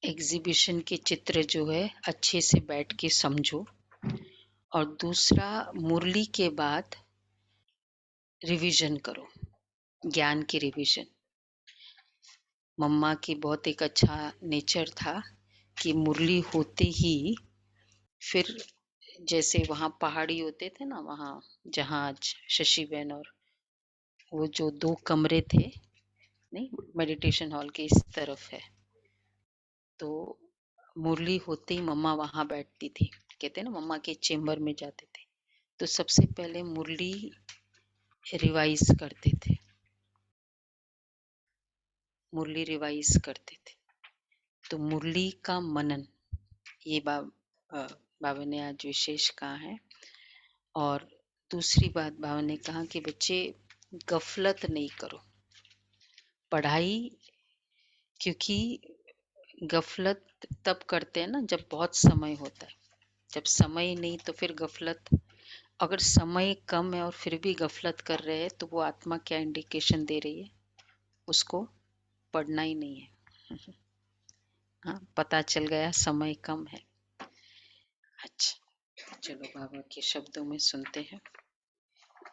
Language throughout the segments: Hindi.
एग्जीबिशन के चित्र जो है अच्छे से बैठ के समझो। और दूसरा, मुरली के बाद रिवीजन करो, ज्ञान की रिवीजन। मम्मा की बहुत एक अच्छा नेचर था कि मुरली होते ही फिर जैसे वहाँ पहाड़ी होते थे ना, वहाँ जहाँ आज शशि बहन और वो जो 2 कमरे थे, नहीं, मेडिटेशन हॉल के इस तरफ है, तो मुरली होते ही मम्मा वहाँ बैठती थी। कहते हैं ना, मम्मा के चेम्बर में जाते थे तो सबसे पहले मुरली रिवाइज करते थे, मुरली रिवाइज करते थे। तो मुरली का मनन, ये बाबा ने आज विशेष कहा है। और दूसरी बात बाबा ने कहा कि बच्चे गफलत नहीं करो पढ़ाई, क्योंकि गफलत तब करते हैं ना जब बहुत समय होता है। जब समय नहीं तो फिर गफलत। अगर समय कम है और फिर भी गफलत कर रहे हैं तो वो आत्मा क्या इंडिकेशन दे रही है? उसको पढ़ना ही नहीं है। हाँ, पता चल गया समय कम है। अच्छा, चलो बाबा के शब्दों में सुनते हैं।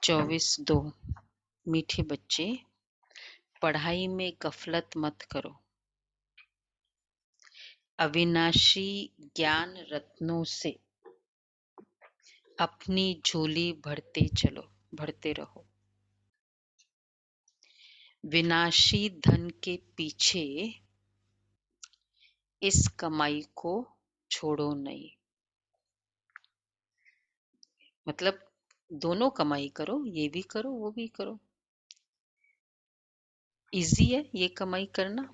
24:2। मीठे बच्चे, पढ़ाई में गफलत मत करो। अविनाशी ज्ञान रत्नों से अपनी झोली भरते रहो। विनाशी धन के पीछे इस कमाई को छोड़ो नहीं। मतलब दोनों कमाई करो, ये भी करो वो भी करो। इजी है ये कमाई करना,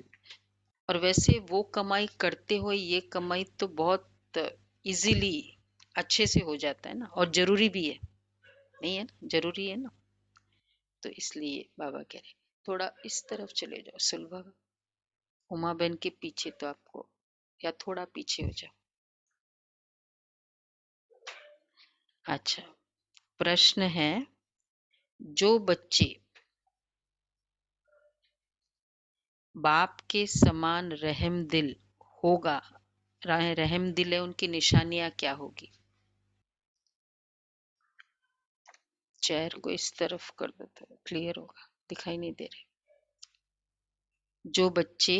और वैसे वो कमाई करते हुए ये कमाई तो बहुत इजीली अच्छे से हो जाता है ना, और जरूरी भी है, नहीं है ना, जरूरी है ना। तो इसलिए बाबा कह रहे थोड़ा इस तरफ चले जाओ सुलभा, उमा बहन के पीछे तो आपको, या थोड़ा पीछे हो जाओ। अच्छा, प्रश्न है, जो बच्चे बाप के समान रहम दिल होगा, रहम दिल है, उनकी निशानियां क्या होगी? चेयर को इस तरफ कर दो तो क्लियर होगा, दिखाई नहीं दे रहे। जो बच्चे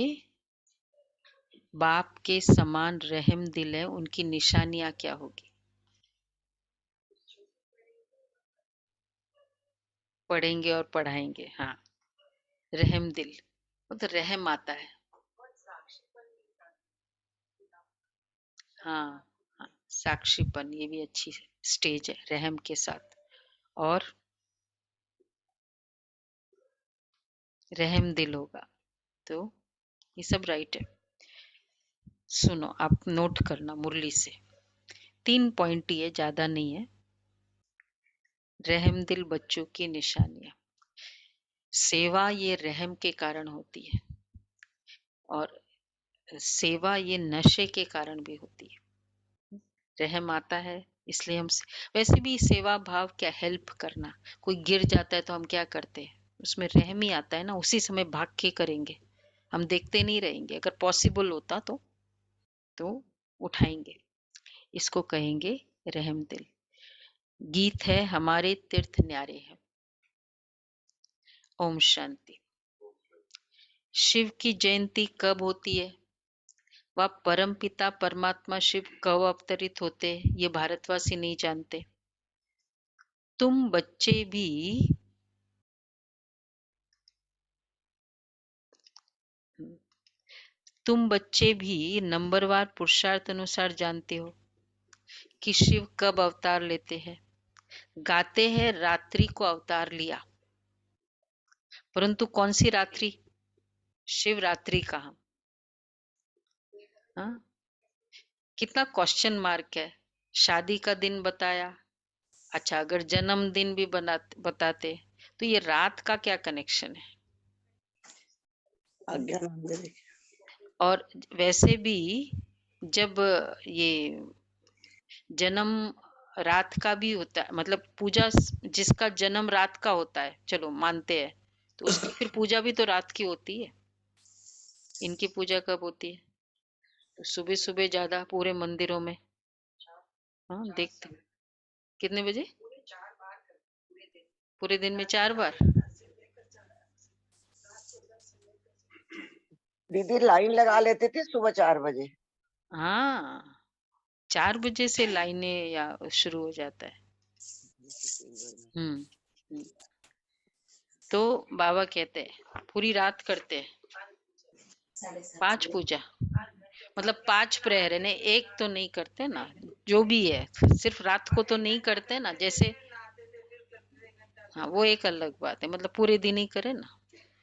बाप के समान रहम दिल है, उनकी निशानियां क्या होगी? पढ़ेंगे और पढ़ाएंगे। हाँ, रहम दिल, वो तो रहम आता है। हाँ, हाँ, साक्षीपन, ये भी अच्छी स्टेज है रहम के साथ। और रहम दिल होगा, तो ये सब राइट है। सुनो, आप नोट करना मुरली से, 3 पॉइंट ही है, ज्यादा नहीं है। रहम दिल बच्चों की निशानियां, सेवा ये रहम के कारण होती है, और सेवा ये नशे के कारण भी होती है। रहम आता है इसलिए हम, वैसे भी सेवा भाव क्या, हेल्प करना। कोई गिर जाता है तो हम क्या करते हैं, उसमें रहम ही आता है ना, उसी समय भाग के करेंगे, हम देखते नहीं रहेंगे। अगर पॉसिबल होता तो उठाएंगे। इसको कहेंगे रहम दिल। गीत है, हमारे तीर्थ न्यारे हैं। ओम शांति। शिव की जयंती कब होती है? वह परम पिता परमात्मा शिव कब अवतरित होते हैं, ये भारतवासी नहीं जानते। तुम बच्चे भी नंबरवार पुरुषार्थ अनुसार जानते हो कि शिव कब अवतार लेते हैं। गाते हैं रात्रि को अवतार लिया, परंतु कौन सी रात्रि? शिवरात्रि कहा। हाँ, कितना क्वेश्चन मार्क है। शादी का दिन बताया, अच्छा अगर जन्मदिन भी बताते तो ये रात का क्या कनेक्शन है? और वैसे भी जब ये जन्म रात का भी होता है, मतलब पूजा जिसका जन्म रात का होता है, चलो मानते हैं, तो उसकी फिर पूजा भी तो रात की होती है। इनकी पूजा कब होती है? तो सुबह सुबह ज्यादा पूरे मंदिरों में। हाँ देखते। कितने बजे? पूरे दिन में 4 बार। दीदी लाइन लगा लेते थे सुबह 4 बजे। हाँ, 4 बजे से लाइनें या शुरू हो जाता है। हम्म। हम्म। तो बाबा कहते हैं पूरी रात करते हैं 5 पूजा, मतलब 5 प्रहर है ना, एक तो नहीं करते ना, जो भी है सिर्फ रात को तो नहीं करते ना, जैसे हाँ वो एक अलग बात है, मतलब पूरे दिन ही करें ना।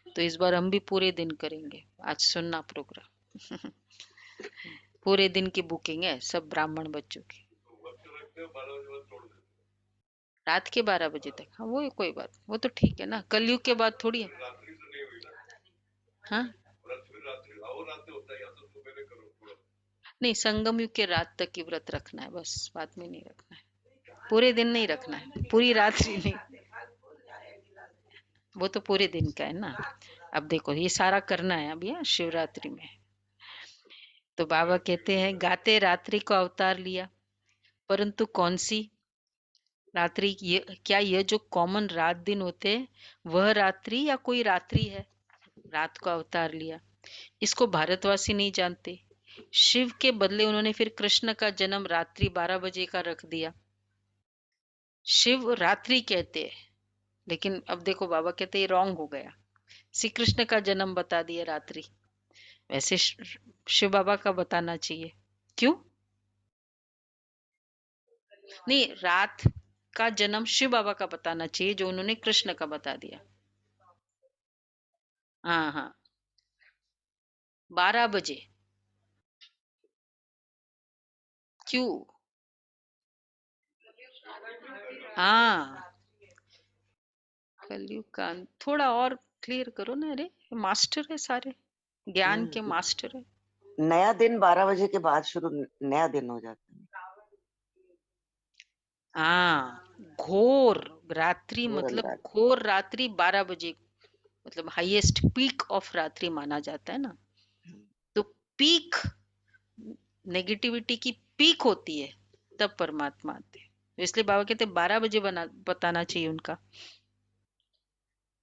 तो इस बार हम भी पूरे दिन करेंगे, आज सुनना प्रोग्राम। पूरे दिन की बुकिंग है सब ब्राह्मण बच्चों की, रात के 12 बजे तक। हाँ वो कोई बात, वो तो ठीक है ना, कलयुग के बाद थोड़ी है। हाँ नहीं, संगम युग के रात तक की व्रत रखना है बस, बाद में नहीं रखना है, पूरे दिन नहीं रखना है, पूरी रात्रि नहीं। वो तो पूरे दिन का है ना। अब देखो ये सारा करना है अभी शिवरात्रि में। तो बाबा कहते हैं गाते रात्रि को अवतार लिया, परंतु कौन सी रात्रि? ये क्या यह जो कॉमन रात दिन होते हैं वह रात्रि या कोई रात्रि है? रात को अवतार लिया, इसको भारतवासी नहीं जानते। शिव के बदले उन्होंने फिर कृष्ण का जन्म रात्रि 12 बजे का रख दिया। शिव रात्रि कहते हैं, लेकिन अब देखो बाबा कहते हैं रॉन्ग हो गया, श्री कृष्ण का जन्म बता दिया रात्रि। वैसे शिव बाबा का बताना चाहिए। क्यों नहीं, रात का जन्म शिव बाबा का बताना चाहिए, जो उन्होंने कृष्ण का बता दिया। हाँ हाँ, 12 बजे। क्यों? हाँ, कलयुग का थोड़ा और क्लियर करो ना, अरे मास्टर है सारे, ज्ञान के मास्टर है। नया दिन 12 बजे के बाद शुरू, नया दिन हो जाता है। हाँ, घोर रात्रि घोर मतलब अंधकार। घोर रात्रि 12 बजे, मतलब हाईएस्ट पीक ऑफ रात्रि माना जाता है ना। तो पीक नेगेटिविटी की पीक होती है, तब परमात्मा आते हैं। तो इसलिए बाबा कहते हैं 12 बजे बताना चाहिए उनका।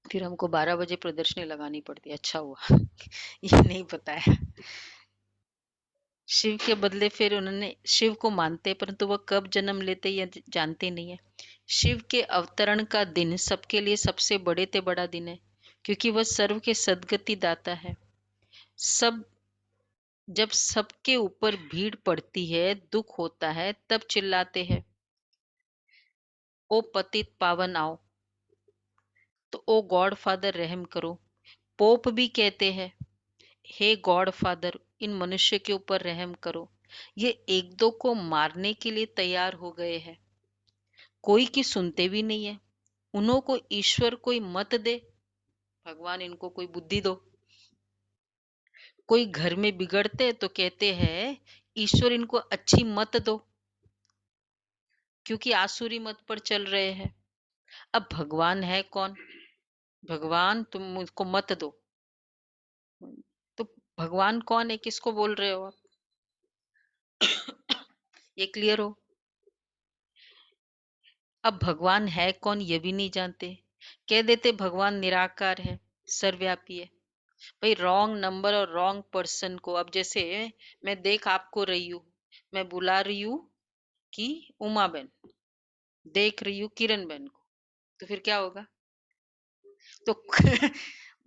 फिर हमको 12 बजे प्रदर्शनी लगानी पड़ती, अच्छा हुआ। ये नहीं बताया। शिव के बदले फिर उन्होंने शिव को मानते, परंतु वह कब जन्म लेते ये जानते नहीं है। शिव के अवतरण का दिन सबके लिए सबसे बड़े ते बड़ा दिन है, क्योंकि वह सर्व के सदगति दाता है। सब जब सबके ऊपर भीड़ पड़ती है, दुख होता है, तब चिल्लाते हैं ओ पतित पावन आओ। तो ओ गॉड फादर रहम करो। पोप भी कहते हैं हे गॉड फादर इन मनुष्य के ऊपर रहम करो। ये एक दो को मारने के लिए तैयार हो गए हैं, कोई की सुनते भी नहीं है। उन्हों को ईश्वर कोई मत दे, भगवान इनको कोई बुद्धि दो। कोई घर में बिगड़ते तो कहते हैं ईश्वर इनको अच्छी मत दो, क्योंकि आसुरी मत पर चल रहे हैं। अब भगवान है कौन? भगवान तुम मुझको मत दो, तो भगवान कौन है, किसको बोल रहे हो आप? ये क्लियर हो। अब भगवान है कौन ये भी नहीं जानते, कह देते भगवान निराकार है, सर्वव्यापी है। भाई रॉन्ग नंबर और रॉन्ग पर्सन को, अब जैसे मैं देख आपको रही हूँ, मैं बुला रही हूँ कि उमा बहन, देख रही हूँ किरण बहन को, तो फिर क्या होगा? तो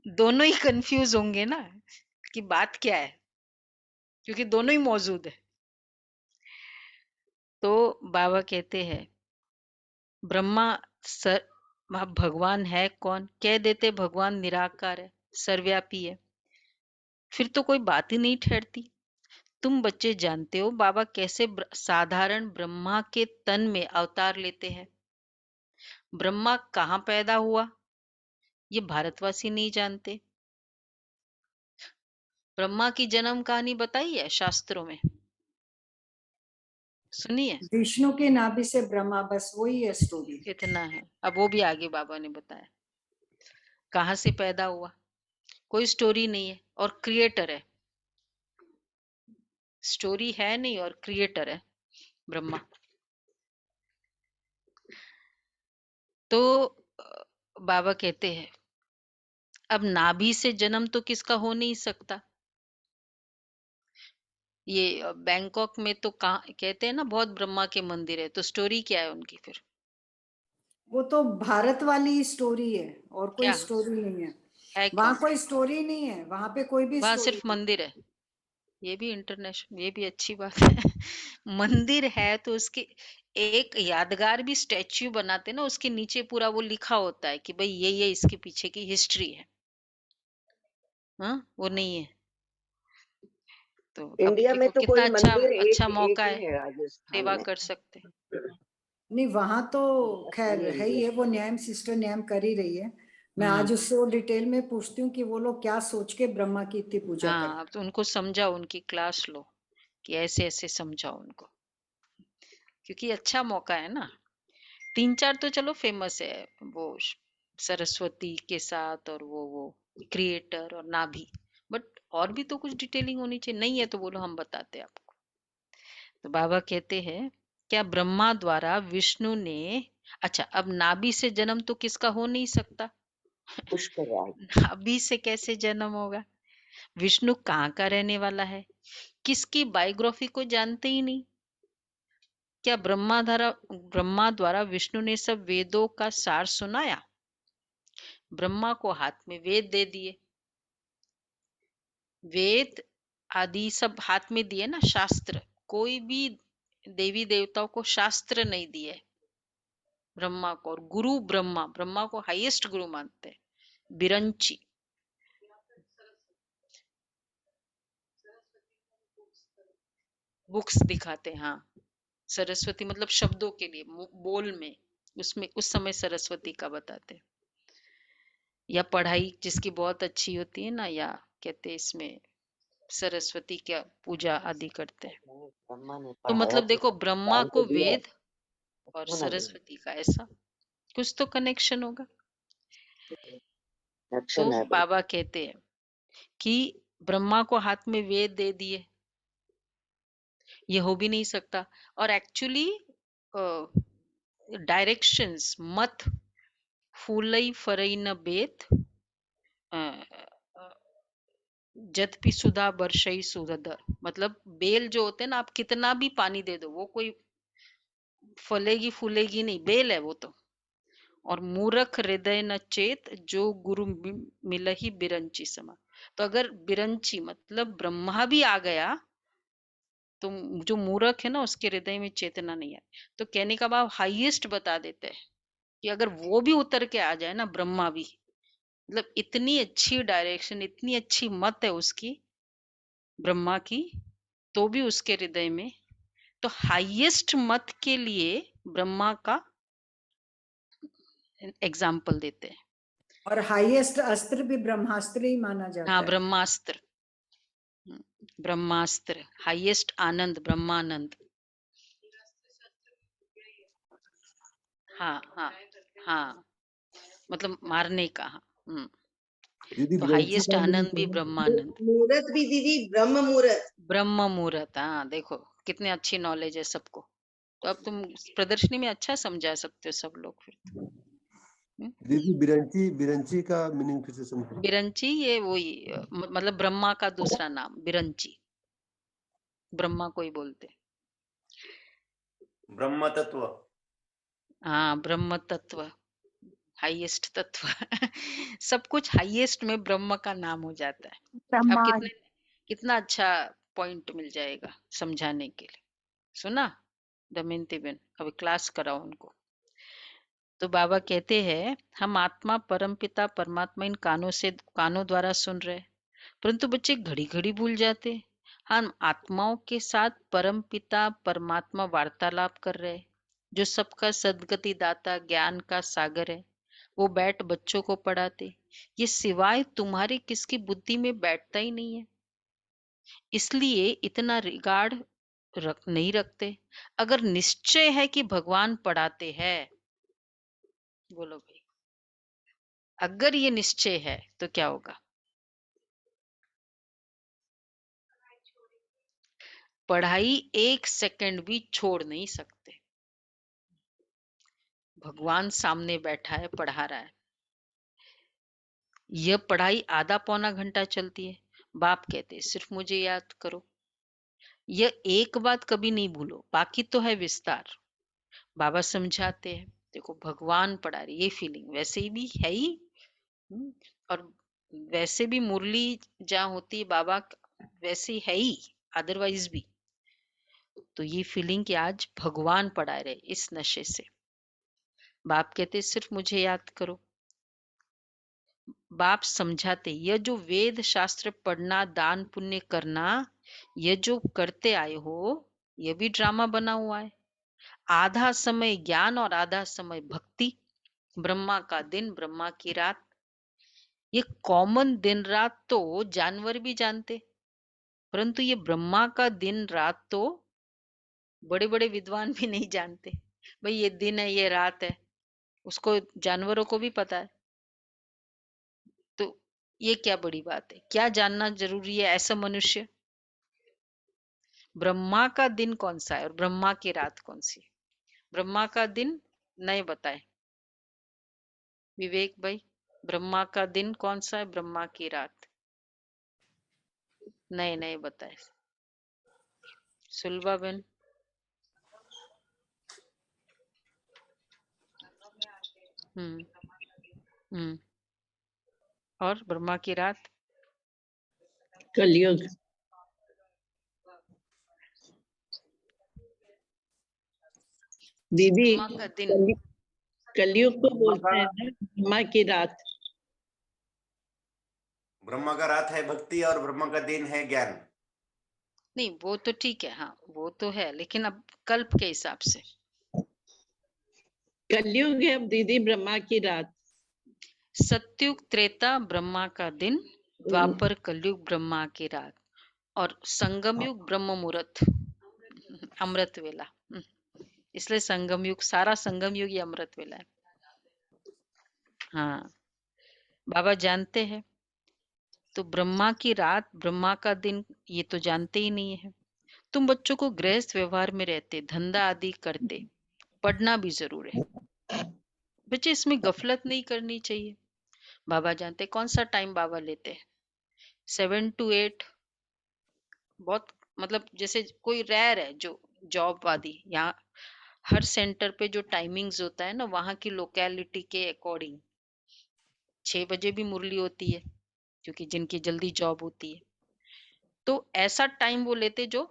दोनों ही कंफ्यूज होंगे ना कि बात क्या है, क्योंकि दोनों ही मौजूद है। तो बाबा कहते हैं ब्रह्मा सर भगवान है कौन, कह देते भगवान निराकार है, सर्वव्यापी है, फिर तो कोई बात ही नहीं ठहरती। तुम बच्चे जानते हो बाबा कैसे साधारण ब्रह्मा के तन में अवतार लेते हैं। ब्रह्मा कहाँ पैदा हुआ ये भारतवासी नहीं जानते। ब्रह्मा की जन्म कहानी बताई है शास्त्रों में, सुनिए। विष्णु के नाभि से ब्रह्मा, बस वही है स्टोरी। इतना है, अब वो भी आगे बाबा ने बताया कहाँ से पैदा हुआ, कोई स्टोरी नहीं है, और क्रिएटर है। स्टोरी है नहीं और क्रिएटर है ब्रह्मा। तो बाबा कहते हैं अब नाभि से जन्म तो किसका हो नहीं सकता। ये बैंकॉक में तो कहाँ कहते हैं ना बहुत ब्रह्मा के मंदिर है, तो स्टोरी क्या है उनकी फिर? वो तो भारत वाली स्टोरी है और कोई क्या स्टोरी नहीं है। है? वहां क्या कोई स्टोरी नहीं है, वहां पे कोई भी वहां स्टोरी सिर्फ नहीं। मंदिर है? ये भी इंटरनेशनल, ये भी अच्छी बात है। मंदिर है तो उसके एक यादगार भी स्टैच्यू बनाते ना, उसके नीचे पूरा वो लिखा होता है कि भाई ये इसके पीछे की हिस्ट्री है। हाँ, वो नहीं है। तो अब इंडिया में देखो तो कितना कोई अच्छा मंदिर अच्छा एक एक मौका ही है, है राजस्थान सेवा में। कर सकते। नहीं, वहां तो खैर असली है ही इंडिया। है, वो न्याय सिस्टर न्याय कर ही रही है। मैं आज हम्म। उससे और डिटेल में पूछती हूँ कि वो लोग क्या सोच के ब्रह्मा की इतनी पूजा हाँ, अब करते तो उनको समझाओ, उनकी क्लास लो कि ऐसे ऐसे समझाओ उनको, क्योंकि अच्छा मौका है ना। तीन चार तो चलो फेमस है, वो सरस्वती के साथ और वो क्रिएटर और नाभि, बट और भी तो कुछ डिटेलिंग होनी चाहिए। नहीं है तो बोलो, हम बताते हैं आपको। तो बाबा कहते हैं क्या ब्रह्मा द्वारा विष्णु ने, अच्छा अब नाभि से जन्म तो किसका हो नहीं सकता। पुष्कर राज। नाभि से कैसे जन्म होगा? विष्णु कहाँ का रहने वाला है? किसकी बायोग्राफी को जानते ही नहीं। क्या ब्रह्मा द्वारा विष्णु ने सब वेदों का सार सुनाया? ब्रह्मा को हाथ में वेद दे दिए, वेद आदि सब हाथ में दिए ना, शास्त्र। कोई भी देवी देवताओं को शास्त्र नहीं दिए, ब्रह्मा को। और गुरु ब्रह्मा, ब्रह्मा को हाईएस्ट गुरु मानते हैं। बिरंची बुक्स दिखाते हैं, हाँ। सरस्वती मतलब शब्दों के लिए, बोल में, उसमें उस समय सरस्वती का बताते हैं। या पढ़ाई जिसकी बहुत अच्छी होती है ना, या कहते हैं इसमें सरस्वती क्या पूजा आदि करते हैं। ब्रह्मा ने तो पढ़ाया मतलब तो देखो, ब्रह्मा ज्ञान तो को दिया है, वेद और क्यों ना दे। सरस्वती का ऐसा कुछ तो कनेक्शन होगा। तो एक्शन है भाई। बाबा कहते हैं कि ब्रह्मा को हाथ में वेद दे दिए, ये हो भी नहीं सकता। और एक्चुअली डायरेक्शंस मत फूलई फरई न बेत, जतपि सुधा बरसई सुधर। मतलब बेल जो होते हैं ना, आप कितना भी पानी दे दो वो कोई फलेगी फूलेगी नहीं, बेल है वो तो। और मूर्ख हृदय न चेत, जो गुरु मिलहि बिरंची समा। तो अगर बिरंची मतलब ब्रह्मा भी आ गया तो जो मूर्ख है ना, उसके हृदय में चेतना नहीं है। तो कहने का भाव हाईएस्ट बता देते हैं कि अगर वो भी उतर के आ जाए ना, ब्रह्मा भी, मतलब इतनी अच्छी डायरेक्शन, इतनी अच्छी मत है उसकी, ब्रह्मा की, तो भी उसके हृदय में, तो हाईएस्ट मत के लिए ब्रह्मा का एग्जाम्पल देते हैं। और हाईएस्ट अस्त्र भी ब्रह्मास्त्र ही माना हाँ, जाता है। ब्रह्मास्त्र। ब्रह्मास्त्र हाईएस्ट आनंद, ब्रह्मानंद। हाँ हाँ हाँ, मतलब मारने का, हाँ। दीदी तो विरंची हाईएस्ट का मीनिंग आनंद भी क्या है? ब्रह्मानंद। मुहूर्त भी दीदी ब्रह्म मुहूर्त। ब्रह्म मुहूर्त, हाँ देखो कितने अच्छी नॉलेज है सबको। तो अब तुम प्रदर्शनी में अच्छा समझा सकते हो सब लोग फिर तो। दीदी विरंची विरंची का मीनिंग फिर से समझो। बिरंची ये वही मतलब ब्रह्मा का दूसरा नाम बिरंची, ब्रह्मा को ही बोलते। ब्रह्म तत्व। हाँ, ब्रह्म तत्व, हाईएस्ट तत्व। सब कुछ हाईएस्ट में ब्रह्म का नाम हो जाता है। अब ब्रह्मा। कितना अच्छा पॉइंट मिल जाएगा समझाने के लिए। सुना दमयंती बेन? अभी क्लास कराओ उनको। तो बाबा कहते हैं हम आत्मा परमपिता परमात्मा इन कानों द्वारा सुन रहे, परंतु बच्चे घड़ी घड़ी भूल जाते। हम आत्माओं के साथ परमपिता परमात्मा वार्तालाप कर रहे, जो सबका सदगति दाता ज्ञान का सागर है। वो बैठ बच्चों को पढ़ाते, ये सिवाय तुम्हारे किसकी बुद्धि में बैठता ही नहीं है, इसलिए इतना रिगार्ड नहीं रखते। अगर निश्चय है कि भगवान पढ़ाते हैं, बोलो भाई, अगर ये निश्चय है तो क्या होगा? पढ़ाई 1 सेकंड भी छोड़ नहीं सकते। भगवान सामने बैठा है, पढ़ा रहा है। यह पढ़ाई आधा पौना घंटा चलती है। बाप कहते सिर्फ मुझे याद करो। यह एक बात कभी नहीं भूलो, बाकी तो है विस्तार। बाबा समझाते हैं, देखो भगवान पढ़ा रही, ये फीलिंग वैसे ही भी है ही। और वैसे भी मुरली जहाँ होती है बाबा वैसे है ही, अदरवाइज भी। तो ये फीलिंग कि आज भगवान पढ़ा रहे इस नशे से। बाप कहते सिर्फ मुझे याद करो। बाप समझाते, यह जो वेद शास्त्र पढ़ना, दान पुण्य करना, यह जो करते आए हो, यह भी ड्रामा बना हुआ है। आधा समय ज्ञान और आधा समय भक्ति। ब्रह्मा का दिन, ब्रह्मा की रात। ये कॉमन दिन रात तो जानवर भी जानते, परंतु ये ब्रह्मा का दिन रात तो बड़े बड़े विद्वान भी नहीं जानते। भाई ये दिन है, ये रात है, उसको जानवरों को भी पता है। तो ये क्या बड़ी बात है? क्या जानना जरूरी है ऐसा मनुष्य? ब्रह्मा का दिन कौन सा है और ब्रह्मा की रात कौन सी? ब्रह्मा का दिन नहीं बताए विवेक भाई, ब्रह्मा का दिन कौन सा है, ब्रह्मा की रात नहीं बताए। सुलभा बहन, हम्म और ब्रह्मा की रात कलयुग। दीदी ब्रह्मा का दिन कलयुग को बोलते हैं ना, ब्रह्मा की रात। ब्रह्मा का रात है भक्ति और ब्रह्मा का दिन है ज्ञान। नहीं वो तो ठीक है, हाँ वो तो है, लेकिन अब कल्प के हिसाब से कलयुग है अब दीदी ब्रह्मा की रात। सत्युग त्रेता ब्रह्मा का दिन, द्वापर कलयुग ब्रह्मा की रात, और संगम युग ब्रह्म मुहूर्त अमृत वेला। इसलिए संगम युग, सारा संगम युग ये अमृत वेला है। हाँ बाबा जानते हैं। तो ब्रह्मा की रात, ब्रह्मा का दिन, ये तो जानते ही नहीं है। तुम बच्चों को गृहस्थ व्यवहार में रहते, धंधा आदि करते, पढ़ना भी जरूर है बच्चे, इसमें गफलत नहीं करनी चाहिए। बाबा जानते कौन सा टाइम बाबा लेते हैं, 7 to 8। बहुत मतलब जैसे कोई रेयर है जो जॉब आदि, यहाँ हर सेंटर पे जो टाइमिंग्स होता है ना, वहाँ की लोकेलिटी के अकॉर्डिंग 6 बजे भी मुरली होती है, क्योंकि जिनकी जल्दी जॉब होती है। तो ऐसा टाइम वो लेते जो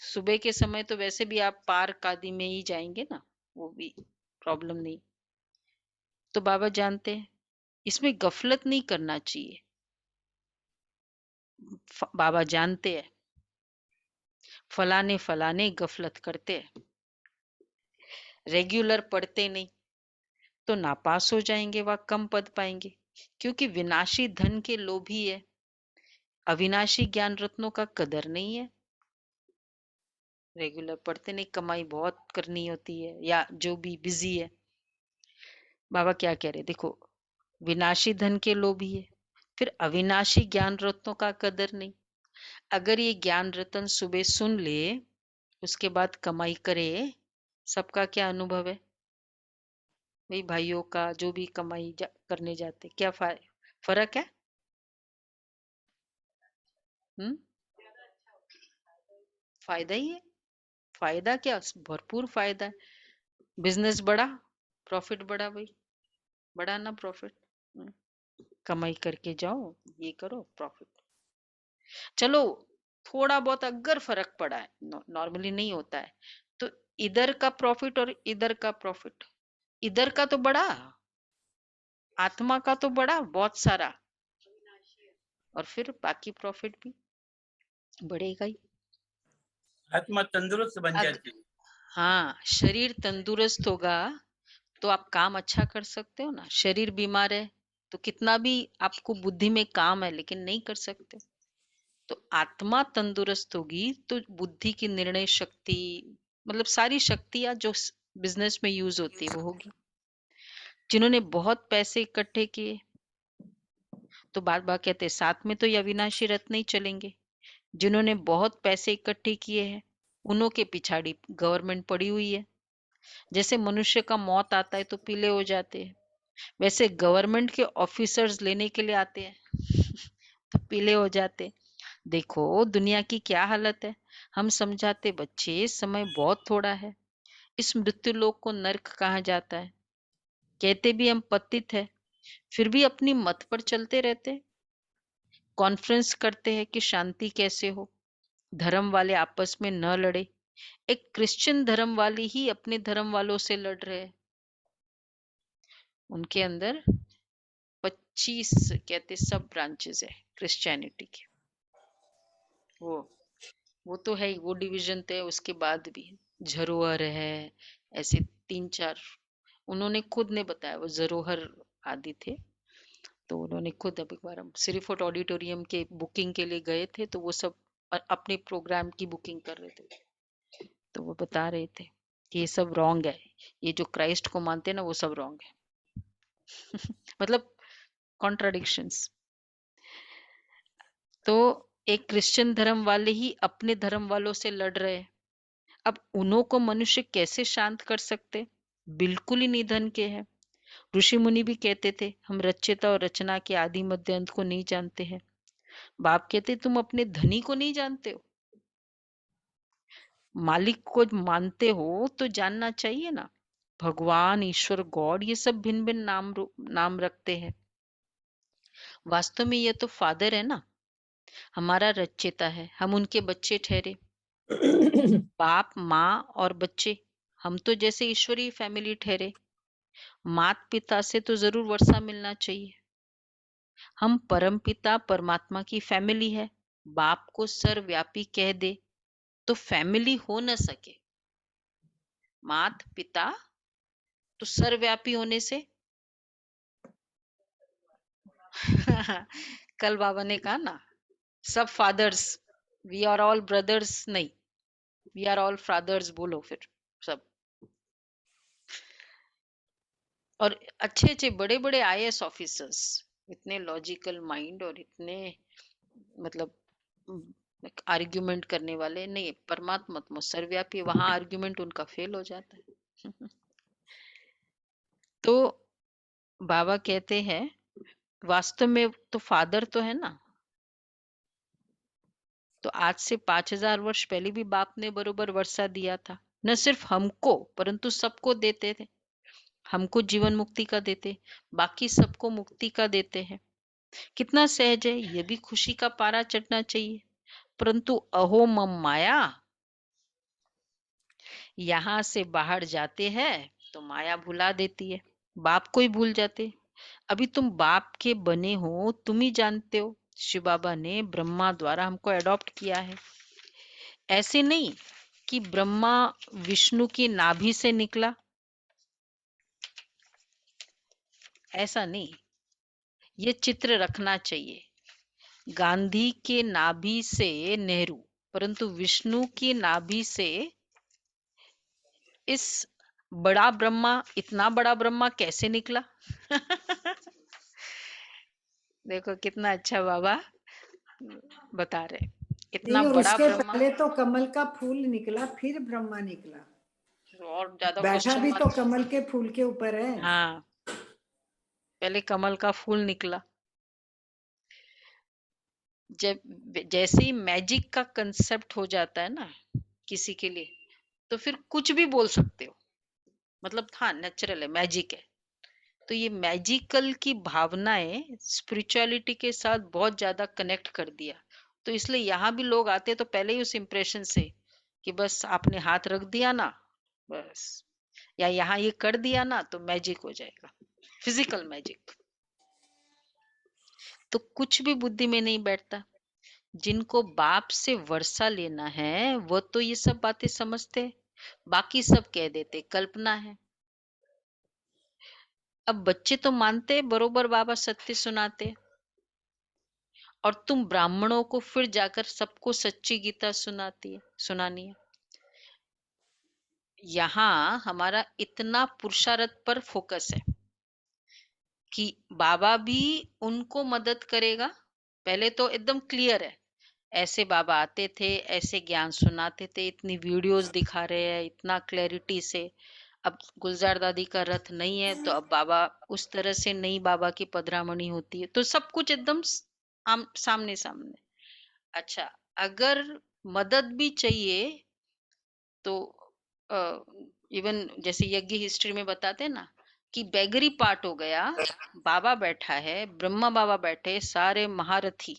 सुबह के समय, तो वैसे भी आप पार्क आदि में ही जाएंगे ना, वो भी प्रॉब्लम नहीं। तो बाबा जानते हैं इसमें गफलत नहीं करना चाहिए। बाबा जानते हैं फलाने गफलत करते हैं, रेगुलर पढ़ते नहीं तो नापास हो जाएंगे, वह कम पद पाएंगे, क्योंकि विनाशी धन के लोभी है, अविनाशी ज्ञान रत्नों का कदर नहीं है। रेगुलर पढ़ते नहीं, कमाई बहुत करनी होती है, या जो भी बिजी है। बाबा क्या कह रहे, देखो विनाशी धन के लोभी है, फिर अविनाशी ज्ञान रत्नों का कदर नहीं। अगर ये ज्ञान रतन सुबह सुन ले, उसके बाद कमाई करे, सबका क्या अनुभव है भाई? भाइयों का जो भी कमाई करने जाते, क्या फर्क है? फायदा ही है। फायदा क्या, भरपूर फायदा है। बिजनेस बढ़ा, प्रॉफिट बढ़ा भाई, बढ़ा ना प्रॉफिट। कमाई करके जाओ, ये करो, प्रॉफिट। चलो थोड़ा बहुत अगर फर्क पड़ा है, नॉर्मली नहीं होता है, तो इधर का प्रॉफिट और इधर का प्रॉफिट, इधर का तो बढ़ा, आत्मा का तो बढ़ा बहुत सारा, और फिर बाकी प्रॉफिट भी बढ़ेगा ही। आत्मा तंदुरुस्त बन जाती है। हाँ शरीर तंदुरुस्त होगा तो आप काम अच्छा कर सकते हो ना। शरीर बीमार है तो कितना भी आपको बुद्धि में काम है लेकिन नहीं कर सकते। तो आत्मा तंदुरुस्त होगी तो बुद्धि की निर्णय शक्ति, मतलब सारी शक्तियां जो बिजनेस में यूज होती है वो होगी। जिन्होंने बहुत पैसे इकट्ठे किए तो बार बार कहते साथ में तो ये अविनाशी रत्न नहीं चलेंगे। जिन्होंने बहुत पैसे इकट्ठे किए हैं उन्हों के पिछाड़ी गवर्नमेंट पड़ी हुई है। जैसे मनुष्य का मौत आता है तो पीले हो जाते हैं, वैसे गवर्नमेंट के ऑफिसर्स लेने के लिए आते हैं तो पीले हो जाते। देखो दुनिया की क्या हालत है। हम समझाते बच्चे समय बहुत थोड़ा है, इस मृत्यु लोक को नर्क कहा जाता है। कहते भी हम पतित है, फिर भी अपनी मत पर चलते रहते। कॉन्फ्रेंस करते हैं कि शांति कैसे हो, धर्म वाले आपस में न लड़े। एक क्रिश्चियन धर्म वाले ही अपने धर्म वालों से लड़ रहे हैं। उनके अंदर 25 कहते सब ब्रांचेस है क्रिश्चियनिटी के। वो तो है ही, वो डिवीजन तो है। उसके बाद भी झरोहर है, ऐसे 3-4 उन्होंने खुद ने बताया, वो झरोहर आदि थे। तो उन्होंने खुद, अब एक बार हम सिरिफोर्ट ऑडिटोरियम के बुकिंग के लिए गए थे तो वो सब अपने प्रोग्राम की बुकिंग कर रहे थे, तो वो बता रहे थे कि ये सब रॉन्ग है, ये जो क्राइस्ट को मानते हैं ना वो सब रॉन्ग है मतलब कॉन्ट्राडिक्शंस। तो एक क्रिश्चियन धर्म वाले ही अपने धर्म वालों से लड़ रहे हैं। अब उन्हों को मनुष्य कैसे शांत कर सकते, बिल्कुल ही निधन के हैं। ऋषि मुनि भी कहते थे हम रचयिता और रचना के आदि मध्य अंत को नहीं जानते हैं। बाप कहते तुम अपने धनी को नहीं जानते हो, मालिक को मानते हो तो जानना चाहिए ना। भगवान, ईश्वर, गॉड, ये सब भिन्न भिन्न नाम रखते हैं। वास्तव में ये तो फादर है ना, हमारा रचयिता है, हम उनके बच्चे ठहरे। बाप, माँ और बच्चे, हम तो जैसे ईश्वरीय फैमिली ठहरे। मात पिता से तो जरूर वर्षा मिलना चाहिए। हम परम पिता परमात्मा की फैमिली है। बाप को सर्वव्यापी कह दे तो फैमिली हो न सके। मात पिता तो सर्वव्यापी होने से कल बाबा ने कहा ना, सब fathers, we are all brothers, नहीं, वी आर ऑल फादर्स बोलो फिर सब। और अच्छे अच्छे बड़े बड़े आईएएस ऑफिसर्स, इतने लॉजिकल माइंड और इतने मतलब आर्ग्यूमेंट करने वाले नहीं, परमात्मा तो सर्वव्यापी, वहां आर्ग्यूमेंट उनका फेल हो जाता है तो बाबा कहते हैं वास्तव में तो फादर तो है ना। तो आज से 5000 वर्ष पहले भी बाप ने बरोबर वर्षा दिया था, न सिर्फ हमको परंतु सबको देते थे। हमको जीवन मुक्ति का देते, बाकी सबको मुक्ति का देते हैं। कितना सहज है, ये भी खुशी का पारा चढ़ना चाहिए। परंतु अहो मम माया, यहां से बाहर जाते हैं तो माया भुला देती है, बाप को ही भूल जाते। अभी तुम बाप के बने हो, तुम ही जानते हो। शिव बाबा ने ब्रह्मा द्वारा हमको अडॉप्ट किया है। ऐसे नहीं कि ब्रह्मा विष्णु की नाभि से निकला, ऐसा नहीं। ये चित्र रखना चाहिए, गांधी के नाभि से नेहरू, परंतु विष्णु की नाभि से इस बड़ा ब्रह्मा, इतना बड़ा ब्रह्मा कैसे निकला देखो कितना अच्छा बाबा बता रहे, इतना नहीं, और बड़ा उसके ब्रह्मा। पहले तो कमल का फूल निकला, फिर ब्रह्मा निकला। और ज्यादा बैठा क्वेश्चन भी तो मार्क। कमल के फूल के ऊपर है। हाँ, पहले कमल का फूल निकला। जब जैसे ही मैजिक का कंसेप्ट हो जाता है ना किसी के लिए, तो फिर कुछ भी बोल सकते हो, मतलब हाँ नेचुरल है, मैजिक है। तो ये मैजिकल की भावनाएं स्पिरिचुअलिटी के साथ बहुत ज्यादा कनेक्ट कर दिया। तो इसलिए यहाँ भी लोग आते तो पहले ही उस इम्प्रेशन से कि बस आपने हाथ रख दिया ना बस, या यहाँ ये कर दिया ना तो मैजिक हो जाएगा, फिजिकल मैजिक। तो कुछ भी बुद्धि में नहीं बैठता। जिनको बाप से वर्षा लेना है वो तो ये सब बातें समझते, बाकी सब कह देते कल्पना है। अब बच्चे तो मानते बरोबर बाबा सत्य सुनाते, और तुम ब्राह्मणों को फिर जाकर सबको सच्ची गीता सुनानी है। यहाँ हमारा इतना पुरुषार्थ पर फोकस है कि बाबा भी उनको मदद करेगा। पहले तो एकदम क्लियर है, ऐसे बाबा आते थे, ऐसे ज्ञान सुनाते थे, इतनी वीडियोस दिखा रहे हैं इतना क्लैरिटी से। अब गुलजार दादी का रथ नहीं है तो अब बाबा उस तरह से नहीं, बाबा की पधरामणी होती है तो सब कुछ एकदम सामने सामने। अच्छा, अगर मदद भी चाहिए तो इवन जैसे यज्ञ हिस्ट्री में बताते हैं ना कि बेगरी पार्ट हो गया, बाबा बैठा है, ब्रह्मा बाबा बैठे, सारे महारथी,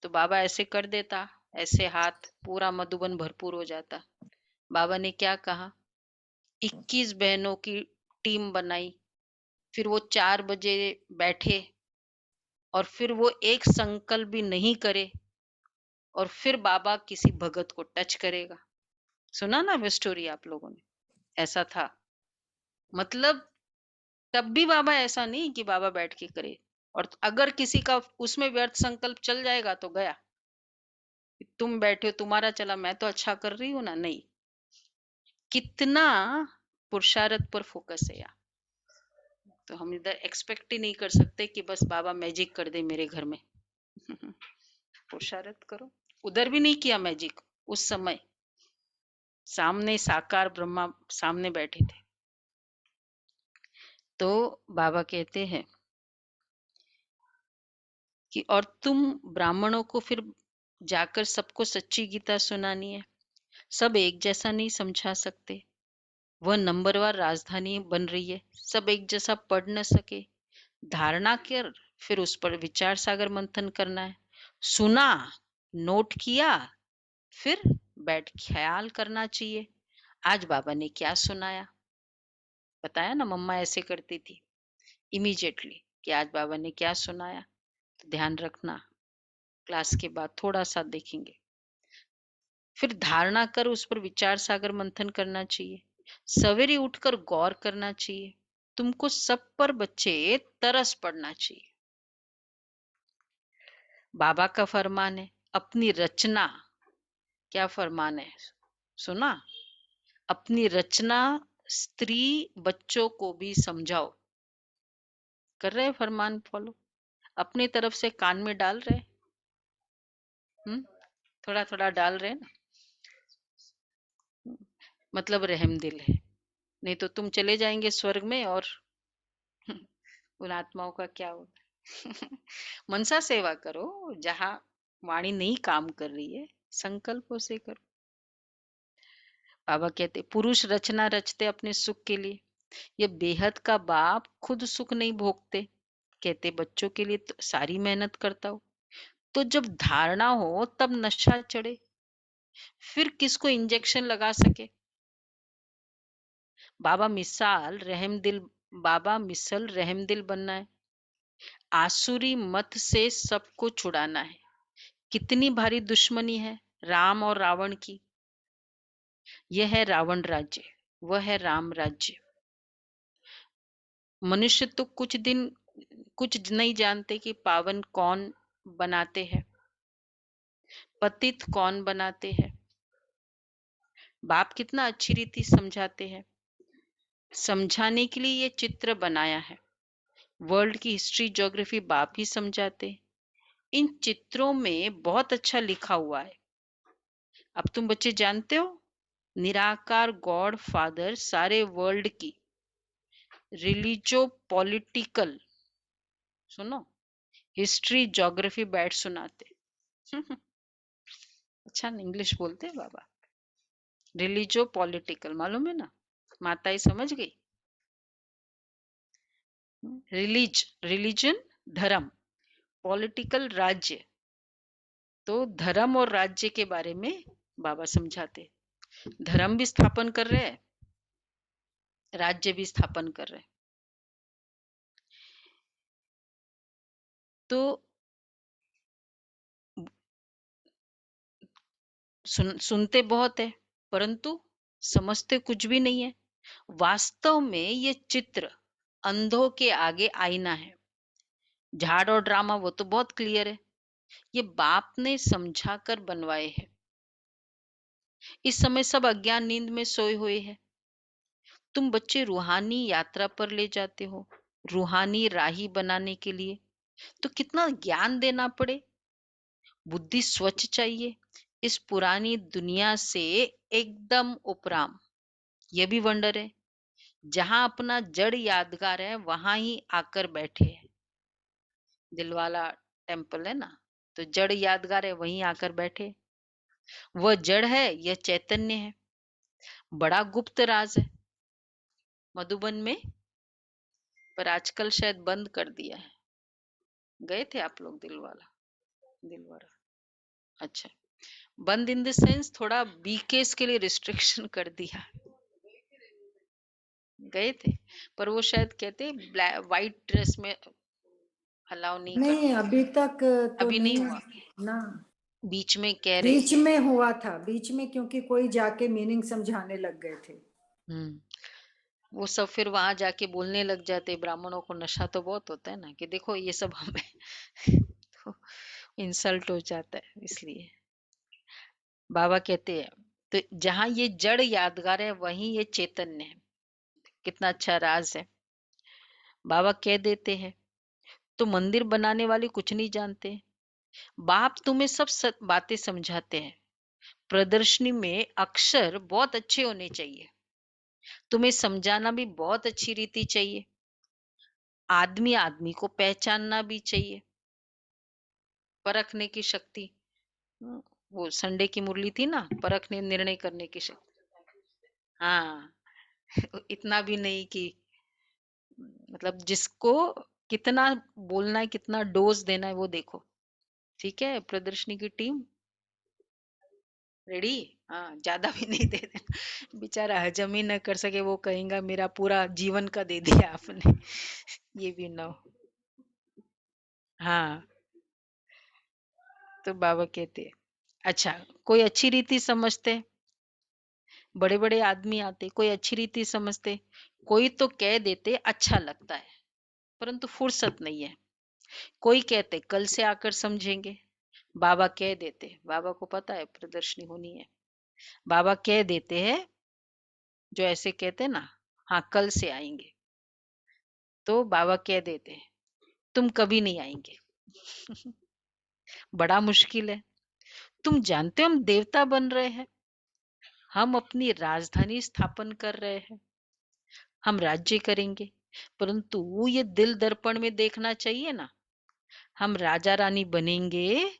तो बाबा ऐसे कर देता, ऐसे हाथ, पूरा मधुबन भरपूर हो जाता। बाबा ने क्या कहा, 21 बहनों की टीम बनाई, फिर वो 4 बजे बैठे और फिर वो एक संकल्प भी नहीं करे और फिर बाबा किसी भगत को टच करेगा। सुना ना वो स्टोरी आप लोगों ने? ऐसा था। मतलब तब भी बाबा ऐसा नहीं कि बाबा बैठ के करे, और अगर किसी का उसमें व्यर्थ संकल्प चल जाएगा तो गया, तुम बैठे हो तुम्हारा चला, मैं तो अच्छा कर रही हूँ ना, नहीं। कितना पुरुषार्थ पर फोकस है यार। तो हम इधर एक्सपेक्ट ही नहीं कर सकते कि बस बाबा मैजिक कर दे मेरे घर में। पुरुषार्थ करो। उधर भी नहीं किया मैजिक, उस समय सामने साकार ब्रह्मा सामने बैठे थे। तो बाबा कहते हैं कि और तुम ब्राह्मणों को फिर जाकर सबको सच्ची गीता सुनानी है। सब एक जैसा नहीं समझा सकते, वह नंबरवार राजधानी बन रही है, सब एक जैसा पढ़ न सके। धारणा कर, फिर उस पर विचार सागर मंथन करना है। सुना, नोट किया, फिर बैठ ख्याल करना चाहिए। आज बाबा ने क्या सुनाया, बताया ना मम्मा ऐसे करती थी इमीडिएटली कि आज बाबा ने क्या सुनाया, तो ध्यान रखना, क्लास के बाद थोड़ा सा देखेंगे। फिर धारणा कर, उस पर विचार सागर मंथन करना चाहिए। सवेरे उठकर गौर करना चाहिए। तुमको सब पर बच्चे तरस पड़ना चाहिए। बाबा का फरमान है, अपनी रचना, क्या फरमान है सुना, अपनी रचना स्त्री बच्चों को भी समझाओ। कर रहे फरमान फॉलो, अपनी तरफ से कान में डाल रहे, थोड़ा थोड़ा डाल रहे ना, मतलब रहम दिल है, नहीं तो तुम चले जाएंगे स्वर्ग में और उन आत्माओं का क्या होगा। मनसा सेवा करो, जहां वाणी नहीं काम कर रही है संकल्पों से करो। बाबा कहते पुरुष रचना रचते अपने सुख के लिए, ये बेहद का बाप खुद सुख नहीं भोगते, कहते बच्चों के लिए तो सारी मेहनत करता हो, तो जब धारणा हो तब नशा चढ़े, फिर किसको इंजेक्शन लगा सके। बाबा मिसाल रहम दिल बनना है, आसुरी मत से सबको छुड़ाना है। कितनी भारी दुश्मनी है राम और रावण की। यह है रावण राज्य, वह है राम राज्य। मनुष्य तो कुछ नहीं जानते कि पावन कौन बनाते हैं, पतित कौन बनाते हैं। बाप कितना अच्छी रीति समझाते हैं, समझाने के लिए ये चित्र बनाया है। वर्ल्ड की हिस्ट्री ज्योग्राफी बाप ही समझाते। इन चित्रों में बहुत अच्छा लिखा हुआ है। अब तुम बच्चे जानते हो, निराकार गॉड फादर सारे वर्ल्ड की रिलीजो पॉलिटिकल, सुनो, हिस्ट्री ज्योग्राफी बैठ सुनाते। अच्छा इंग्लिश बोलते हैं बाबा। रिलीजो पॉलिटिकल मालूम है ना, माताएं समझ गई। रिलीजन धर्म, पॉलिटिकल राज्य, तो धर्म और राज्य के बारे में बाबा समझाते। धर्म भी स्थापन कर रहे हैं, राज्य भी स्थापन कर रहे हैं। तो सुनते बहुत है परंतु समझते कुछ भी नहीं है। वास्तव में ये चित्र अंधों के आगे आईना है। झाड़ और ड्रामा वो तो बहुत क्लियर है, ये बाप ने समझा कर बनवाए हैं। इस समय सब अज्ञान नींद में सोए हुए हैं। तुम बच्चे रूहानी यात्रा पर ले जाते हो, रूहानी राही बनाने के लिए, तो कितना ज्ञान देना पड़े। बुद्धि स्वच्छ चाहिए, इस पुरानी दुनिया से एकदम उपराम। यह भी वंडर है, जहां अपना जड़ यादगार है वहां ही आकर बैठे हैं। दिलवाला टेम्पल है ना, तो जड़ यादगार है वहीं आकर बैठे। वह जड़ है, यह चैतन्य है। बड़ा गुप्त राज है मधुबन में, पर आजकल शायद बंद कर दिया है। गए थे आप लोग दिलवारा? अच्छा, बंद इन द सेंस थोड़ा बीकेस के लिए रिस्ट्रिक्शन कर दिया। गए थे, पर वो शायद कहते व्हाइट ड्रेस में अलाउ नहीं नहीं, करते। अभी तक तो अभी नहीं हुआ, ना। बीच में कह रहे बीच थे। में हुआ था, बीच में, क्योंकि कोई जाके मीनिंग समझाने लग गए थे। वो सब फिर वहां जाके बोलने लग जाते, ब्राह्मणों को नशा तो बहुत होता है ना, कि देखो ये सब हमें तो इंसल्ट हो जाता है। इसलिए बाबा कहते हैं, तो जहां ये जड़ यादगार है वहीं ये चैतन्य है। कितना अच्छा राज है। बाबा कह देते हैं, तो मंदिर बनाने वाले कुछ नहीं जानते, बाप तुम्हें सब बातें समझाते हैं। प्रदर्शनी में अक्षर बहुत अच्छे होने चाहिए, तुम्हें समझाना भी बहुत अच्छी रीति चाहिए, आदमी आदमी को पहचानना भी चाहिए, परखने की शक्ति। वो संडे की मुरली थी ना, परखने निर्णय करने की शक्ति। हाँ, इतना भी नहीं कि मतलब जिसको कितना बोलना है, कितना डोज देना है वो देखो। ठीक है, प्रदर्शनी की टीम रेडी? हाँ, ज्यादा भी नहीं दे देना, बेचारा हजम ही न कर सके, वो कहेगा मेरा पूरा जीवन का दे दिया आपने। ये भी ना हो। हाँ, तो बाबा कहते हैं, अच्छा कोई अच्छी रीति समझते, बड़े बड़े आदमी आते, कोई अच्छी रीति समझते, कोई तो कह देते अच्छा लगता है, परंतु फुर्सत नहीं है। कोई कहते कल से आकर समझेंगे, बाबा कह देते, बाबा को पता है प्रदर्शनी होनी है, बाबा कह देते हैं, जो ऐसे कहते ना, हाँ कल से आएंगे, तो बाबा कह देते हैं तुम कभी नहीं आएंगे। बड़ा मुश्किल है। तुम जानते हो हम देवता बन रहे हैं, हम अपनी राजधानी स्थापन कर रहे हैं, हम राज्य करेंगे, परंतु ये दिल दर्पण में देखना चाहिए ना, हम राजा रानी बनेंगे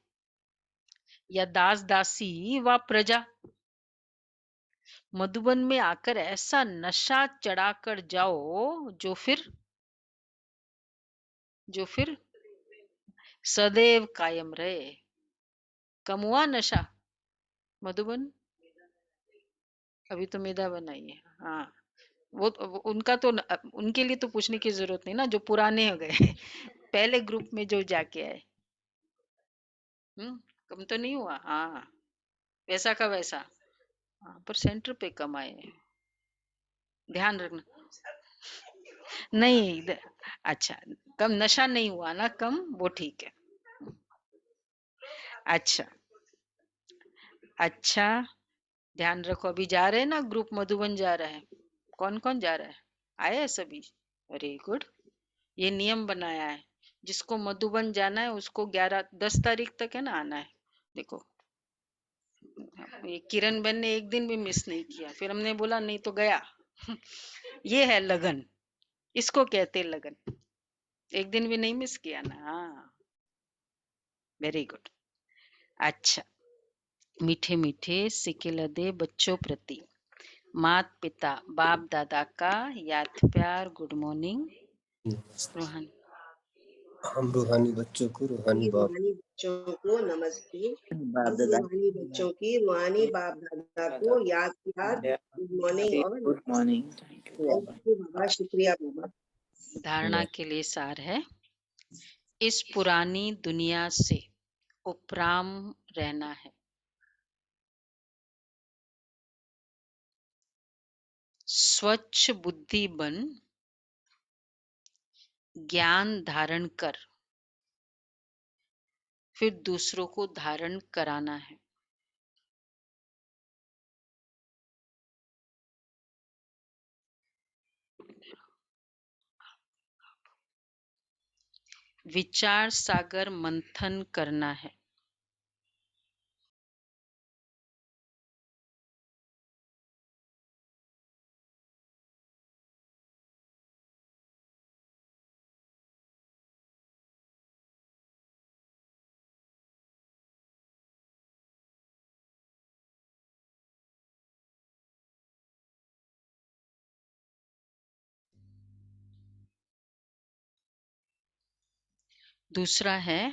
या दास दासी व प्रजा। मधुबन में आकर ऐसा नशा चढ़ाकर जाओ जो फिर सदैव कायम रहे। कम हुआ नशा मधुबन? अभी तो मेदा बनाई है। हाँ, वो उनका तो उनके लिए तो पूछने की जरूरत नहीं ना, जो पुराने हो गए पहले ग्रुप में जो जाके आए। कम तो नहीं हुआ। हाँ, वैसा का वैसा। हाँ, पर सेंटर पे कम आए हैं, ध्यान रखना। नहीं अच्छा, कम नशा नहीं हुआ ना, कम वो ठीक है। अच्छा अच्छा, ध्यान रखो। अभी जा रहे हैं ना ग्रुप, मधुबन जा रहा है। कौन कौन जा रहा है? आए हैं सभी? Very good. ये नियम बनाया है, जिसको मधुबन जाना है उसको 10 तारीख तक है ना आना है। देखो, ये किरण बहन ने एक दिन भी मिस नहीं किया, फिर हमने बोला नहीं तो गया। ये है लगन, इसको कहते लगन। एक दिन भी नहीं मिस किया ना। हाँ, वेरी गुड। अच्छा, मीठे मीठे सिके लदे बच्चों प्रति मात पिता बाप दादा का याद प्यार गुड मॉर्निंग। रोहन, हम रूहानी बच्चों को रूहानी बाप रूहानी बच्चों को नमस्ते। बाप हम दादा रूहानी बच्चों की रूहानी बाप दादा को याद गुड मॉर्निंग और good morning. Thank you. Thank you बाबा, शुक्रिया बाबा। धारणा के लिए सार है, इस पुरानी दुनिया से उपराम रहना है। स्वच्छ बुद्धि बन ज्ञान धारण कर, फिर दूसरों को धारण कराना है। विचार सागर मंथन करना है, दूसरा है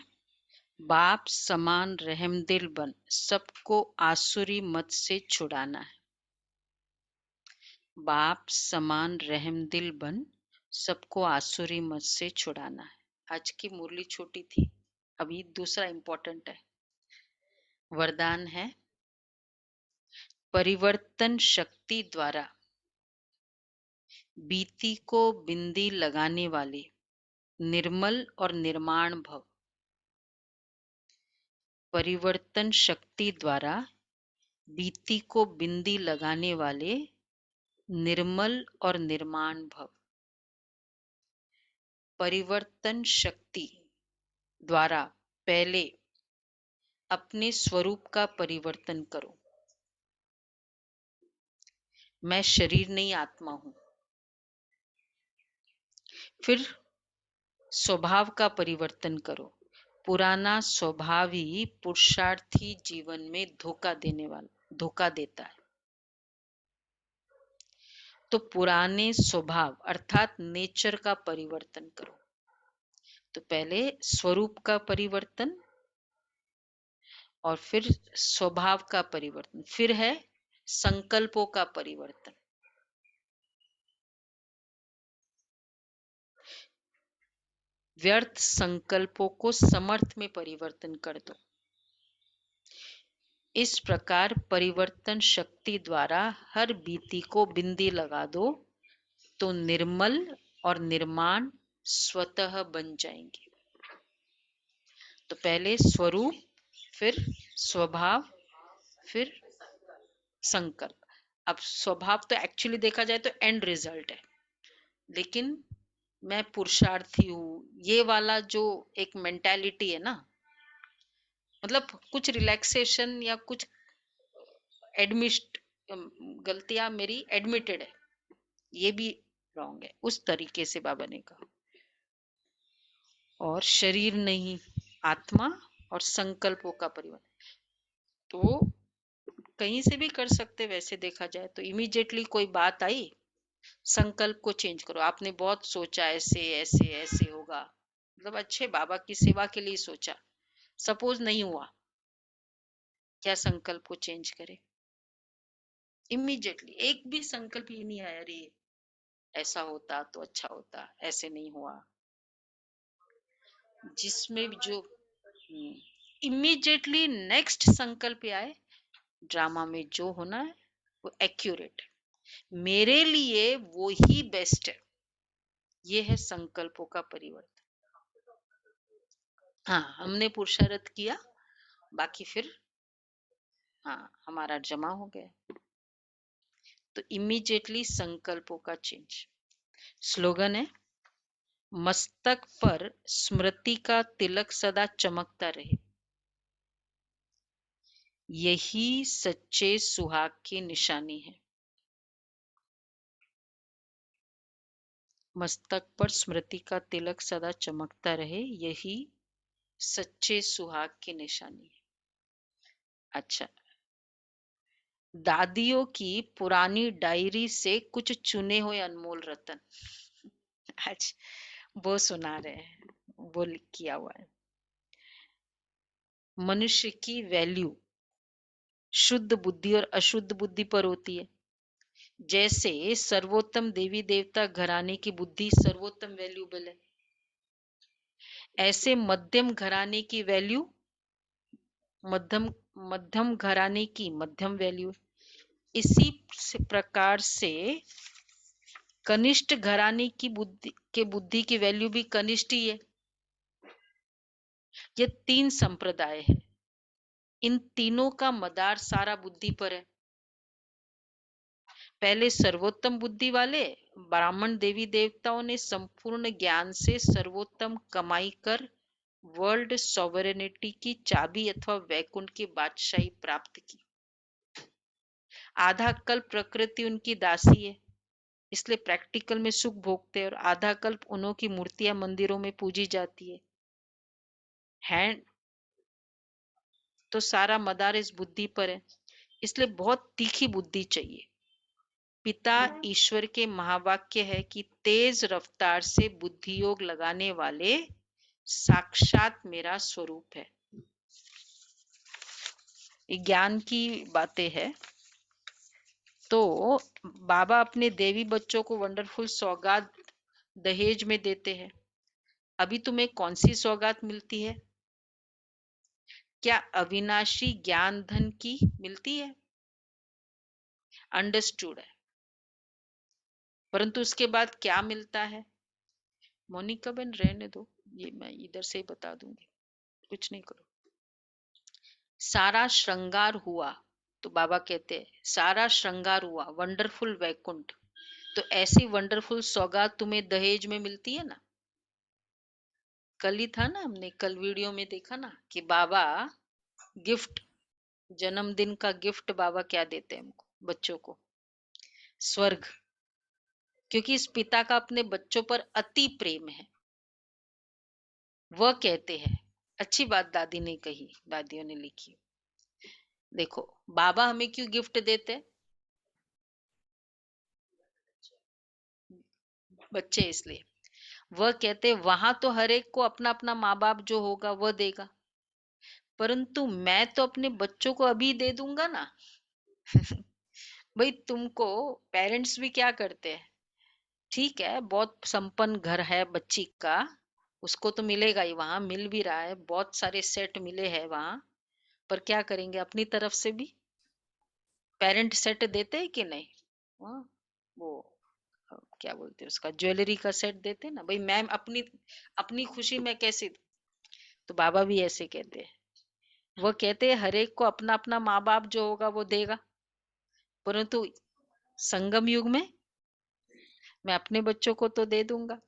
बाप समान रहमदिल बन सबको आसुरी मत से छुड़ाना है। बाप समान रहमदिल बन सबको आसुरी मत से छुड़ाना है। आज की मुरली छोटी थी, अभी दूसरा इंपॉर्टेंट है। वरदान है परिवर्तन शक्ति द्वारा बीती को बिंदी लगाने वाले निर्मल और निर्माण भव। परिवर्तन शक्ति द्वारा बीती को बिंदी लगाने वाले निर्मल और निर्माण भव। परिवर्तन शक्ति द्वारा पहले अपने स्वरूप का परिवर्तन करो। मैं शरीर नहीं आत्मा हूं। फिर स्वभाव का परिवर्तन करो। पुराना स्वभाव ही पुरुषार्थी जीवन में धोखा देता है। तो पुराने स्वभाव अर्थात नेचर का परिवर्तन करो। तो पहले स्वरूप का परिवर्तन और फिर स्वभाव का परिवर्तन, फिर है संकल्पों का परिवर्तन। व्यर्थ संकल्पों को समर्थ में परिवर्तन कर दो। इस प्रकार परिवर्तन शक्ति द्वारा हर बीती को बिंदी लगा दो तो निर्मल और निर्माण स्वतः बन जाएंगे। तो पहले स्वरूप, फिर स्वभाव, फिर संकल्प। अब स्वभाव तो एक्चुअली देखा जाए तो एंड रिजल्ट है, लेकिन मैं पुरुषार्थी हूं, ये वाला जो एक मेंटालिटी है ना, मतलब कुछ रिलैक्सेशन या कुछ एडमिट गलतियां मेरी एडमिटेड है, ये भी रॉन्ग है। उस तरीके से बाबा ने कहा। और शरीर नहीं आत्मा और संकल्पों का परिवर्तन तो कहीं से भी कर सकते। वैसे देखा जाए तो इमीडिएटली कोई बात आई, संकल्प को चेंज करो। आपने बहुत सोचा ऐसे ऐसे ऐसे होगा, मतलब अच्छे बाबा की सेवा के लिए सोचा, सपोज नहीं हुआ, क्या संकल्प को चेंज करे? इमीडिएटली एक भी संकल्प ही नहीं आया, अरे ऐसा होता तो अच्छा होता, ऐसे नहीं हुआ। जिसमें जो इमीडिएटली नेक्स्ट संकल्प आए, ड्रामा में जो होना है वो एक्यूरेट है, मेरे लिए वो ही बेस्ट है। ये है संकल्पों का परिवर्तन। हाँ, हमने पुरुषार्थ किया, बाकी फिर हाँ हमारा जमा हो गया। तो इमीडिएटली संकल्पों का चेंज। स्लोगन है मस्तक पर स्मृति का तिलक सदा चमकता रहे, यही सच्चे सुहाग की निशानी है। मस्तक पर स्मृति का तिलक सदा चमकता रहे, यही सच्चे सुहाग की निशानी है। अच्छा, दादियों की पुरानी डायरी से कुछ चुने हुए अनमोल रतन आज वो सुना रहे हैं, वो किया हुआ है। मनुष्य की वैल्यू शुद्ध बुद्धि और अशुद्ध बुद्धि पर होती है। जैसे सर्वोत्तम देवी देवता घराने की बुद्धि सर्वोत्तम वैल्यूबल है, ऐसे मध्यम घराने की वैल्यू मध्यम घराने की मध्यम वैल्यू। इसी प्रकार से कनिष्ठ घराने की बुद्धि की वैल्यू भी कनिष्ठ ही है। ये तीन संप्रदाय है, इन तीनों का मदार सारा बुद्धि पर है। पहले सर्वोत्तम बुद्धि वाले ब्राह्मण देवी देवताओं ने संपूर्ण ज्ञान से सर्वोत्तम कमाई कर वर्ल्ड सॉवरेनिटी की चाबी अथवा वैकुंठ की बादशाही प्राप्त की। आधा कल्प प्रकृति उनकी दासी है, इसलिए प्रैक्टिकल में सुख भोगते हैं, और आधा कल्प उन्हों की मूर्तियां मंदिरों में पूजी जाती है। हैंड तो सारा मदार इस बुद्धि पर है, इसलिए बहुत तीखी बुद्धि चाहिए। पिता ईश्वर के महावाक्य है कि तेज रफ्तार से बुद्धि योग लगाने वाले साक्षात मेरा स्वरूप है। ये ज्ञान की बातें है। तो बाबा अपने देवी बच्चों को वंडरफुल सौगात दहेज में देते हैं। अभी तुम्हें कौन सी सौगात मिलती है? क्या अविनाशी ज्ञान धन की मिलती है? अंडरस्टूड है। परंतु उसके बाद क्या मिलता है? मोनिका बहन रहने दो, ये मैं इधर से ही बता दूंगी, कुछ नहीं करो। सारा श्रृंगार हुआ, तो बाबा कहते हैं सारा श्रृंगार हुआ, वंडरफुल वैकुंठ। तो ऐसी वंडरफुल सौगात तुम्हें दहेज में मिलती है ना। कल ही था ना, हमने कल वीडियो में देखा ना कि बाबा गिफ्ट, जन्मदिन का गिफ्ट बाबा क्या देते हैं हमको, बच्चों को? स्वर्ग। क्योंकि इस पिता का अपने बच्चों पर अति प्रेम है। वह कहते हैं, अच्छी बात दादी ने कही, दादियों ने लिखी। देखो बाबा हमें क्यों गिफ्ट देते हैं? बच्चे इसलिए। वह कहते वहां तो हर एक को अपना अपना माँ बाप जो होगा वह देगा, परंतु मैं तो अपने बच्चों को अभी दे दूंगा ना। भाई तुमको पेरेंट्स भी क्या करते हैं, ठीक है बहुत संपन्न घर है बच्ची का, उसको तो मिलेगा ही, वहां मिल भी रहा है, बहुत सारे सेट मिले हैं वहां, पर क्या करेंगे अपनी तरफ से भी पेरेंट सेट देते हैं कि नहीं? हाँ, वो क्या बोलते हैं उसका, ज्वेलरी का सेट देते हैं ना। भाई मैं अपनी अपनी खुशी में कैसे, तो बाबा भी ऐसे कहते हैं। वो कहते हैं हर एक को अपना अपना माँ बाप जो होगा वो देगा, परंतु संगम युग में मैं अपने बच्चों को तो दे दूंगा।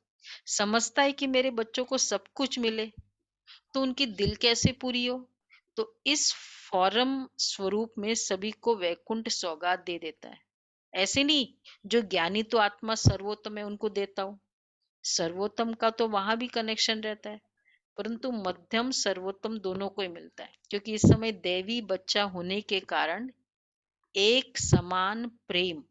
समझता है कि मेरे बच्चों को सब कुछ मिले, तो उनकी दिल कैसे पूरी हो? तो इस फॉरम स्वरूप में सभी को वैकुंठ सौगात दे देता है। ऐसे नहीं जो ज्ञानी तो आत्मा सर्वोत्तम है उनको देता हूं, सर्वोत्तम का तो वहां भी कनेक्शन रहता है, परंतु मध्यम सर्वोत्तम दोनों को ही मिलता है। क्योंकि इस समय देवी बच्चा होने के कारण एक समान प्रेम,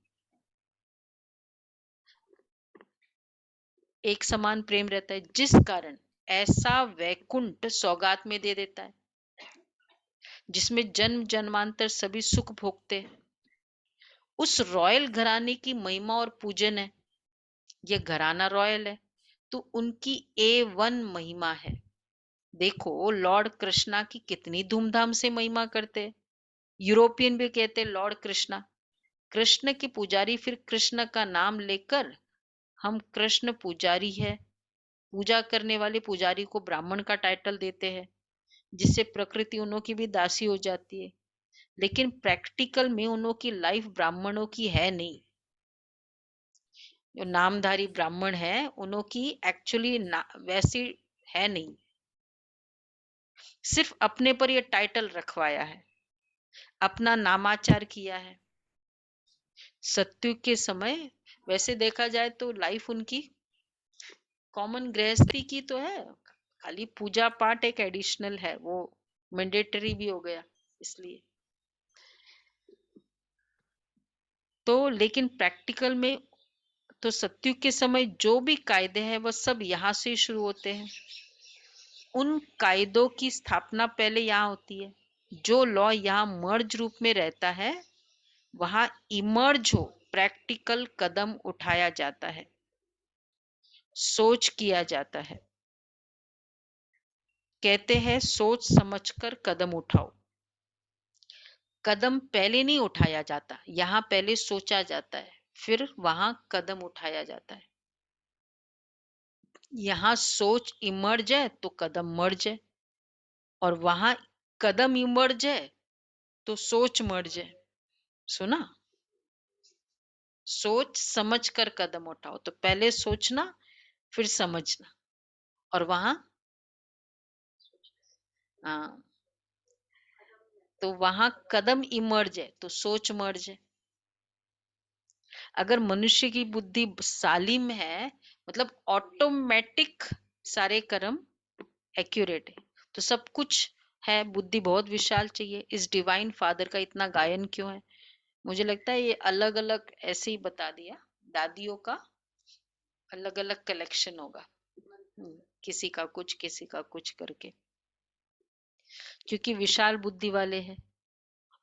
एक समान प्रेम रहता है, जिस कारण ऐसा वैकुंठ सौगात में दे देता है जिसमें जन्म जन्मांतर सभी सुख भोगते हैं। उस रॉयल घराने की महिमा और पूजन है। यह घराना रॉयल है तो उनकी A1 महिमा है। देखो लॉर्ड कृष्णा की कितनी धूमधाम से महिमा करते हैं। यूरोपियन भी कहते हैं लॉर्ड कृष्णा, कृष्ण के पुजारी, फिर कृष्ण का नाम लेकर हम कृष्ण पुजारी है। पूजा करने वाले पुजारी को ब्राह्मण का टाइटल देते हैं, जिससे प्रकृति उन्हों की भी दासी हो जाती है। लेकिन प्रैक्टिकल में उन्हों की लाइफ ब्राह्मणों की है नहीं। जो नामधारी ब्राह्मण है उन्हों की एक्चुअली वैसी है नहीं, सिर्फ अपने पर यह टाइटल रखवाया है, अपना नामाचार किया है। सत्युग के समय वैसे देखा जाए तो लाइफ उनकी कॉमन गृहस्थी की तो है, खाली पूजा पाठ एक एडिशनल है, वो मैंडेटरी भी हो गया इसलिए। तो लेकिन प्रैक्टिकल में तो सत्युग के समय जो भी कायदे हैं वह सब यहाँ से शुरू होते हैं। उन कायदों की स्थापना पहले यहाँ होती है। जो लॉ यहाँ मर्ज रूप में रहता है वहां इमर्ज हो प्रैक्टिकल कदम उठाया जाता है, सोच किया जाता है। कहते हैं सोच समझकर कदम उठाओ। कदम पहले नहीं उठाया जाता, यहाँ पहले सोचा जाता है, फिर वहां कदम उठाया जाता है। यहाँ सोच इमर्ज है तो कदम मर्ज है, और वहां कदम इमर्ज है तो सोच मर्ज है। सुना? सोच समझ कर कदम उठाओ, तो पहले सोचना फिर समझना, और वहां हाँ, तो वहां कदम इमर्ज है तो सोच मर्ज है। अगर मनुष्य की बुद्धि सालिम है, मतलब ऑटोमेटिक सारे कर्म एक्यूरेट है, तो सब कुछ है। बुद्धि बहुत विशाल चाहिए। इस डिवाइन फादर का इतना गायन क्यों है? मुझे लगता है ये अलग अलग ऐसे ही बता दिया, दादियों का अलग अलग कलेक्शन होगा। किसी का कुछ करके, क्योंकि विशाल बुद्धि वाले हैं।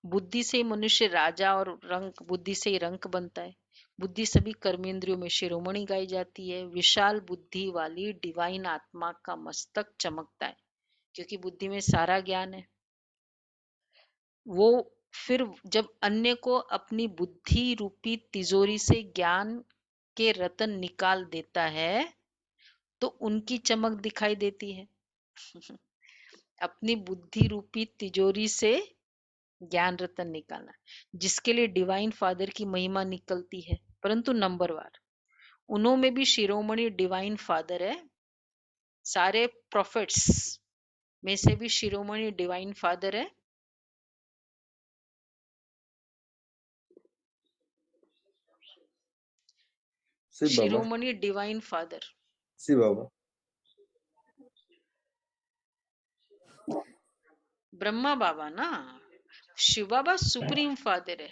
बुद्धि से ही मनुष्य राजा और रंक, बुद्धि से ही रंक बनता है। बुद्धि सभी कर्मेंद्रियों में शिरोमणि गाई जाती है। विशाल बुद्धि वाली डिवाइन आत्मा का मस्तक चमकता है, क्योंकि बुद्धि में सारा ज्ञान है। वो फिर जब अन्य को अपनी बुद्धि रूपी तिजोरी से ज्ञान के रतन निकाल देता है तो उनकी चमक दिखाई देती है। अपनी बुद्धि रूपी तिजोरी से ज्ञान रतन निकालना, जिसके लिए डिवाइन फादर की महिमा निकलती है। परंतु नंबरवार उन्हों में भी शिरोमणि डिवाइन फादर है। सारे प्रोफेट्स में से भी शिरोमणि डिवाइन फादर है। शिव बाबा, शिरोमणि डिवाइन फादर शिव बाबा, ब्रह्मा बाबा ना, शिव बाबा सुप्रीम फादर है।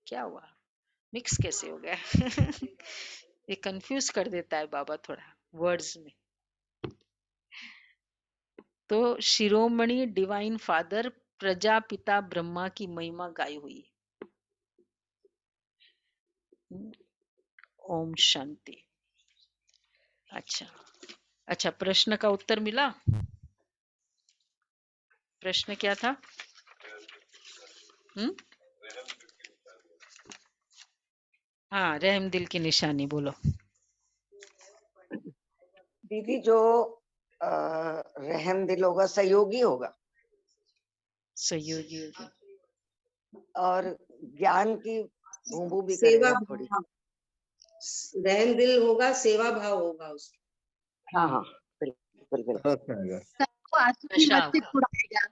क्या हुआ, मिक्स कैसे हो गया? ये कंफ्यूज कर देता है बाबा थोड़ा वर्ड्स में। तो शिरोमणि डिवाइन फादर प्रजापिता ब्रह्मा की महिमा गाई हुई। ओम शांति। अच्छा, प्रश्न का उत्तर मिला। प्रश्न क्या था? हाँ, रहम दिल की निशानी बोलो। दीदी जो रहम दिल होगा सहयोगी होगा, सहयोगी होगा। और ज्ञान की भूभू भी सेवा करेगा थोड़ी। भाव, रहम दिल होगा, सेवा भाव होगा उसका। हाँ हाँ बिल्कुल बिल्कुल। रस आएगा। सबको आसुरी नशा मत से होगा। छुड़ाएगा।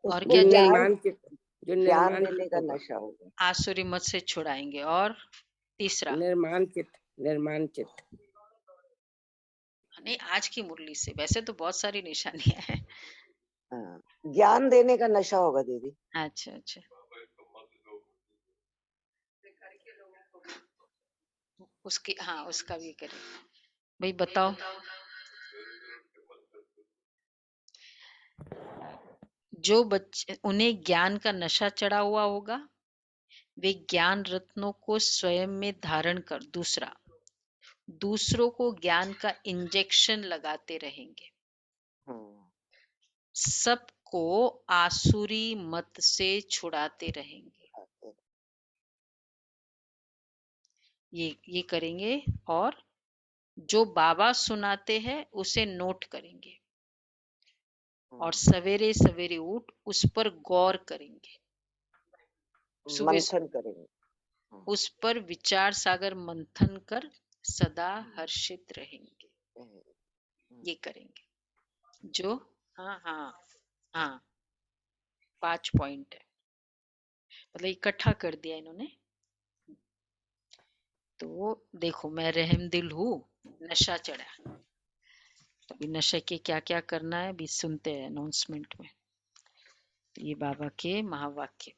और उसको क्या ज्ञान जो ज्ञान निर्माण देने चित्त का होगा। नशा होगा। आसुरी मत से छुड़ाएंगे। और तीसरा निर्माण चित्त। नहीं, आज की मुरली से, वैसे तो बहुत सारी निशानियां हैं। हाँ, ज्ञान देने का नशा होगा दीदी। अच्छा, उसकी, हाँ, उसका भी करें। भाई बताओ, जो बच्चे, उन्हें ज्ञान का नशा चढ़ा हुआ होगा, वे ज्ञान रत्नों को स्वयं में धारण कर दूसरों को ज्ञान का इंजेक्शन लगाते रहेंगे। सबको आसुरी मत से छुड़ाते रहेंगे। ये करेंगे। और जो बाबा सुनाते हैं उसे नोट करेंगे, और सवेरे सवेरे उठ उस पर गौर करेंगे। मंथन करेंगे। उस पर विचार सागर मंथन कर सदा हर्षित रहेंगे। ये करेंगे जो, हाँ 5 पॉइंट है, मतलब इकट्ठा कर दिया इन्होंने। तो देखो, मैं रहम दिल हूँ, नशा चढ़ा। तो अभी नशे के क्या क्या करना है अभी सुनते हैं अनाउंसमेंट में। तो ये बाबा के महावाक्य।